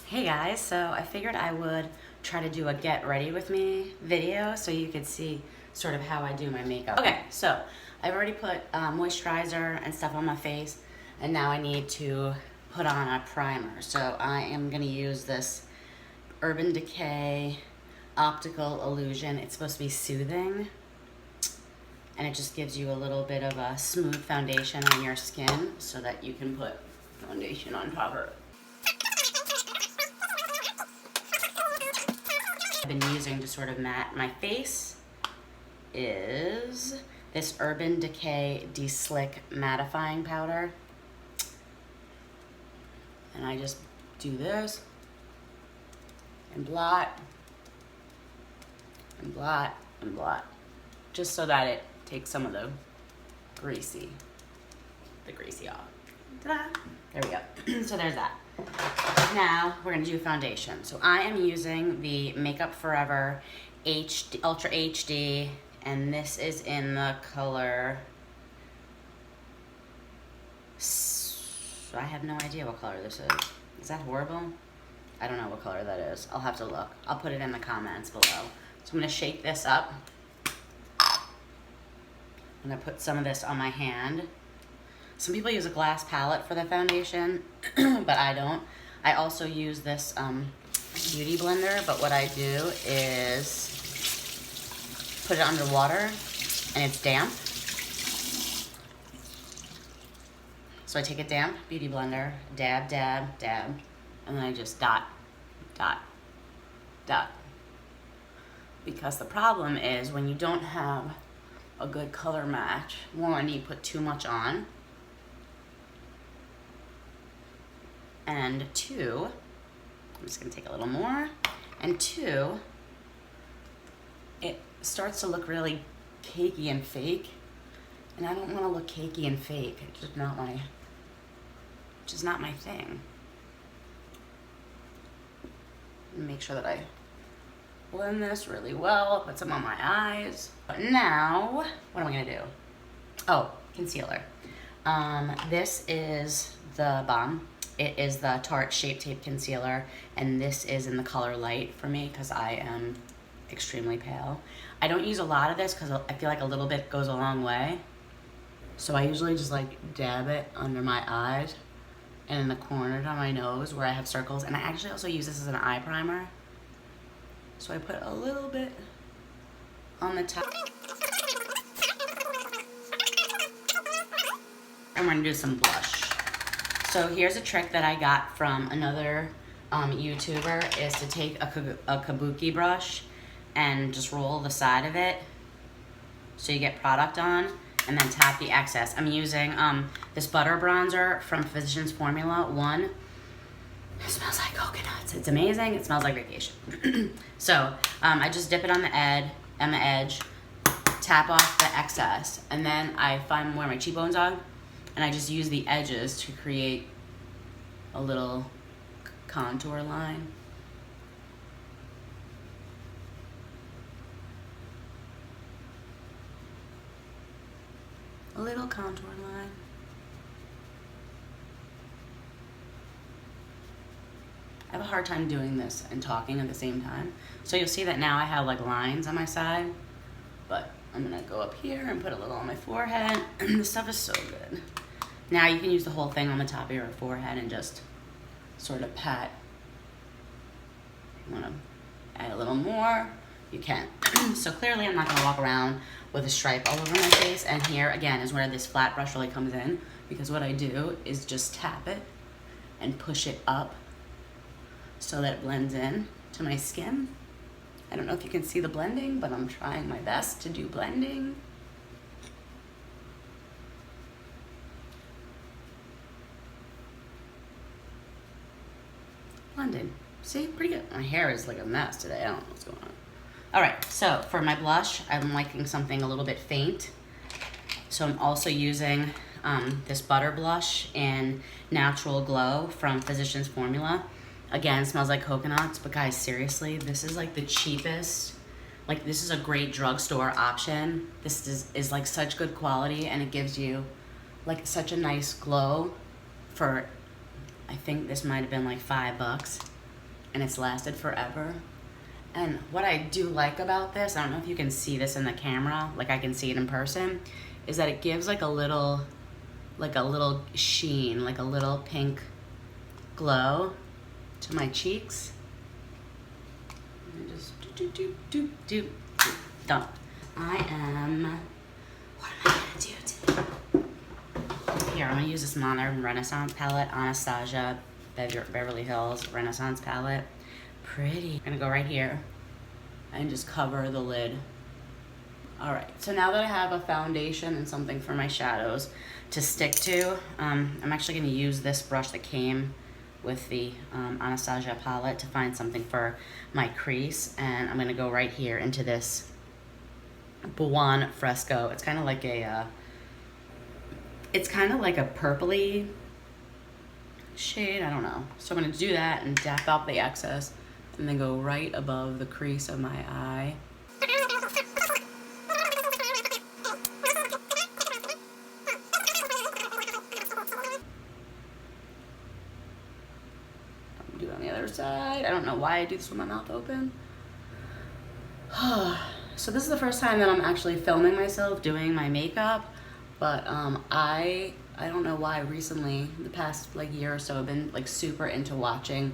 Hey guys, so I figured I would try to do a get ready with me video so you could see sort of how I do my makeup. Okay, so I've already put moisturizer and stuff on my face, and now I need to put on a primer. So I am gonna use this Urban Decay Optical Illusion. It's supposed to be soothing, and it just gives you a little bit of a smooth foundation on your skin so that you can put foundation on top of it. I've been using to sort of matte my face is this Urban Decay De-Slick Mattifying Powder. And I just do this and blot and blot and blot, just so that it takes some of the greasy off. Ta-da! There we go. So there's that. Now we're gonna do foundation. So I am using the Makeup Forever HD, Ultra HD, and this is in the color, I have no idea what color this is. Is that horrible? I don't know what color that is. I'll have to look. I'll put it in the comments below. So I'm gonna shake this up. I'm gonna put some of this on my hand. Some people use a glass palette for the foundation, but I don't. I also use this beauty blender, but what I do is put it under water and it's damp. So I take a damp beauty blender, dab, dab, dab, and then I just dot, dot, dot. Because the problem is when you don't have a good color match, one, you put too much on, and two, I'm just gonna take a little more, and two, it starts to look really cakey and fake, and I don't wanna look cakey and fake. It's just not my thing. Make sure that I blend this really well, put some on my eyes. But now, what am I gonna do? Oh, concealer. This is the Balm. It is the Tarte Shape Tape Concealer, and this is in the color light for me because I am extremely pale. I don't use a lot of this because I feel like a little bit goes a long way. So I usually just like dab it under my eyes and in the corners on my nose where I have circles. And I actually also use this as an eye primer. So I put a little bit on the top. And we're gonna do some blush. So here's a trick that I got from another YouTuber, is to take a kabuki brush and just roll the side of it so you get product on, and then tap the excess. I'm using this butter bronzer from Physicians Formula 1. It smells like coconuts. It's amazing. It smells like vacation. So I just dip it on the edge, tap off the excess, and then I find where my cheekbones are, and I just use the edges to create a little contour line. A little contour line. I have a hard time doing this and talking at the same time. So you'll see that now I have like lines on my side, but I'm gonna go up here and put a little on my forehead. This stuff is so good. Now you can use the whole thing on the top of your forehead and just sort of pat. If you wanna add a little more, you can. So clearly I'm not gonna walk around with a stripe all over my face, and here again is where this flat brush really comes in, because what I do is just tap it and push it up so that it blends in to my skin. I don't know if you can see the blending, but I'm trying my best to do blending. Blending. See, pretty good. My hair is like a mess today. I don't know what's going on. All right, so for my blush, I'm liking something a little bit faint. So I'm also using this butter blush in Natural Glow from Physicians Formula. Again, smells like coconuts, but guys, seriously, this is like the cheapest. Like, this is a great drugstore option. This is like such good quality, and it gives you like such a nice glow for, I think this might have been like $5. and it's lasted forever. And what I do like about this, I don't know if you can see this in the camera, like I can see it in person, is that it gives like a little sheen, like a little pink glow to my cheeks. And just done. What am I gonna do today? Here, I'm gonna use this Modern Renaissance palette, Anastasia Beverly Hills Renaissance palette. Pretty. I'm gonna go right here and just cover the lid. All right, so now that I have a foundation and something for my shadows to stick to, I'm actually gonna use this brush that came with the Anastasia palette to find something for my crease, and I'm gonna go right here into this Buon Fresco. It's kind of like a purpley shade, I don't know. So I'm gonna do that and dap out the excess and then go right above the crease of my eye. Do it on the other side. I don't know why I do this with my mouth open. So this is the first time that I'm actually filming myself doing my makeup, but I don't know why recently, the past like year or so, I've been like super into watching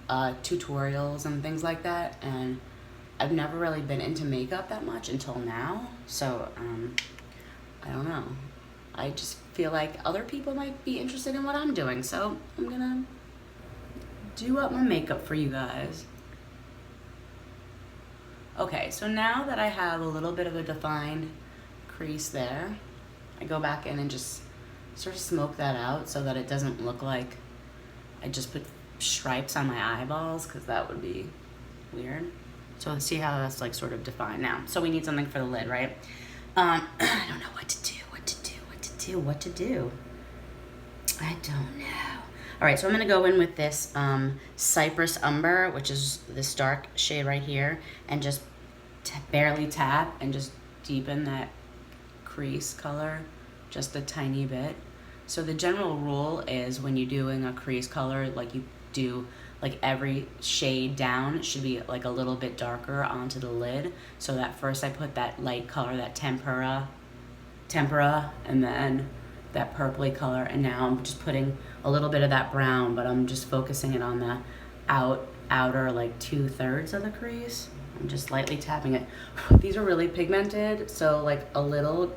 tutorials and things like that, and I've never really been into makeup that much until now. So I don't know, I just feel like other people might be interested in what I'm doing, so I'm gonna do up my makeup for you guys. Okay, so now that I have a little bit of a defined crease there, I go back in and just sort of smoke that out so that it doesn't look like I just put stripes on my eyeballs, because that would be weird. So let's see how that's like sort of defined now. So we need something for the lid, right? I don't know what to do. I don't know. All right, so I'm gonna go in with this Cypress Umber, which is this dark shade right here, and just barely tap and just deepen that crease color just a tiny bit. So the general rule is when you're doing a crease color, like you do like every shade down should be like a little bit darker onto the lid. So that first I put that light color, that tempera, and then that purpley color, and now I'm just putting a little bit of that brown, but I'm just focusing it on the outer like 2/3 of the crease. I'm just lightly tapping it. These are really pigmented, so like a little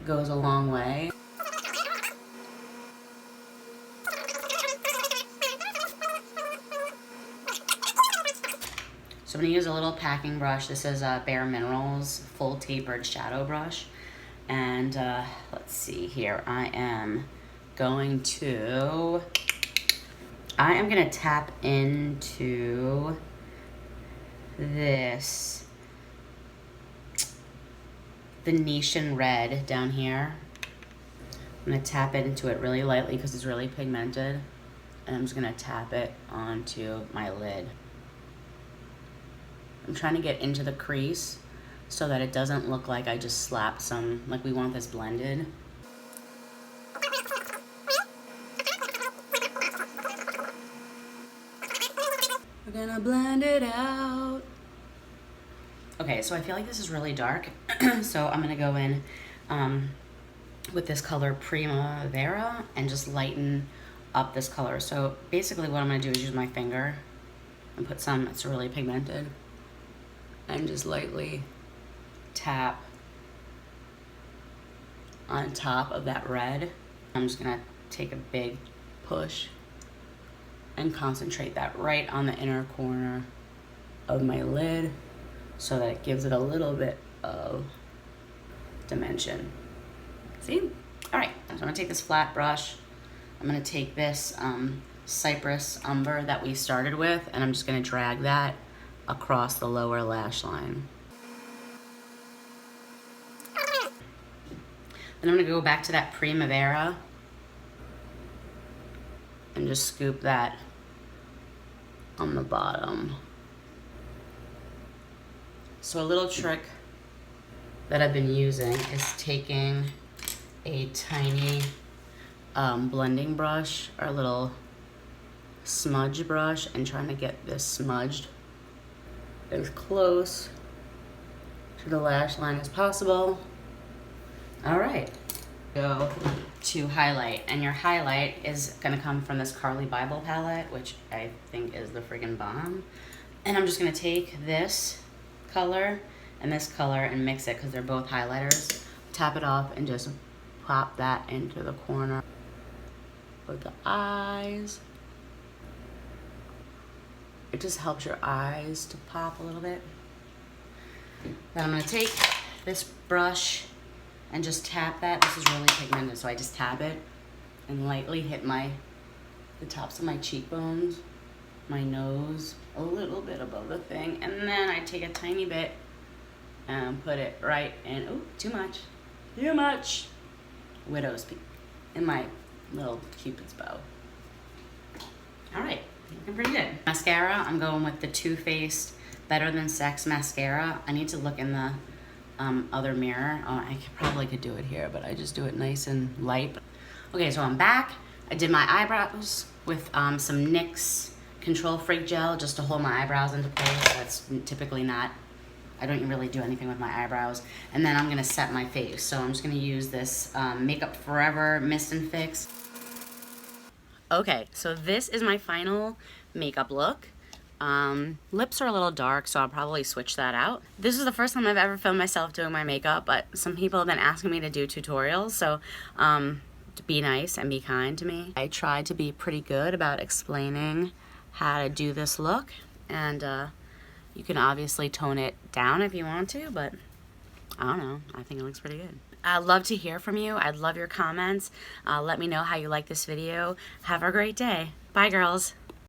goes a long way. So I'm gonna use a little packing brush. This is a Bare Minerals full tapered shadow brush. And let's see here, I am gonna tap into this Venetian red down here. I'm gonna tap it into it really lightly because it's really pigmented. And I'm just gonna tap it onto my lid. I'm trying to get into the crease so that it doesn't look like I just slapped some, like we want this blended. We're gonna blend it out. Okay, so I feel like this is really dark, so I'm gonna go in with this color Primavera and just lighten up this color. So basically what I'm gonna do is use my finger and put some, it's really pigmented, and just lightly tap on top of that red. I'm just gonna take a big push and concentrate that right on the inner corner of my lid so that it gives it a little bit of dimension. See? All right, so I'm gonna take this flat brush. I'm gonna take this Cypress Umber that we started with, and I'm just gonna drag that across the lower lash line. Then I'm gonna go back to that Primavera and just scoop that on the bottom. So a little trick that I've been using is taking a tiny blending brush or a little smudge brush and trying to get this smudged as close to the lash line as possible. All right, go to highlight, and your highlight is gonna come from this Carli Bybel palette, which I think is the friggin' bomb. And I'm just gonna take this color and this color and mix it because they're both highlighters. Tap it off and just pop that into the corner of the eyes. It just helps your eyes to pop a little bit. Then I'm gonna take this brush and just tap that. This is really pigmented, so I just tap it and lightly hit the tops of my cheekbones, my nose, a little bit above the thing, and then I take a tiny bit and put it right in. Oh, too much. Widow's peak in my little Cupid's bow. All right, looking pretty good. Mascara, I'm going with the Too Faced Better Than Sex mascara. I need to look in the other mirror. I probably could do it here, but I just do it nice and light. Okay, so I'm back. I did my eyebrows with some NYX Control Freak gel just to hold my eyebrows into place. That's typically not, I don't really do anything with my eyebrows. And then I'm gonna set my face. So I'm just gonna use this Makeup Forever Mist and Fix. Okay, so this is my final makeup look. Lips are a little dark, so I'll probably switch that out. This is the first time I've ever filmed myself doing my makeup, but some people have been asking me to do tutorials, so to be nice and be kind to me. I tried to be pretty good about explaining how to do this look, and you can obviously tone it down if you want to, but I don't know, I think it looks pretty good. I'd love to hear from you. I'd love your comments. Let me know how you like this video. Have a great day. Bye, girls.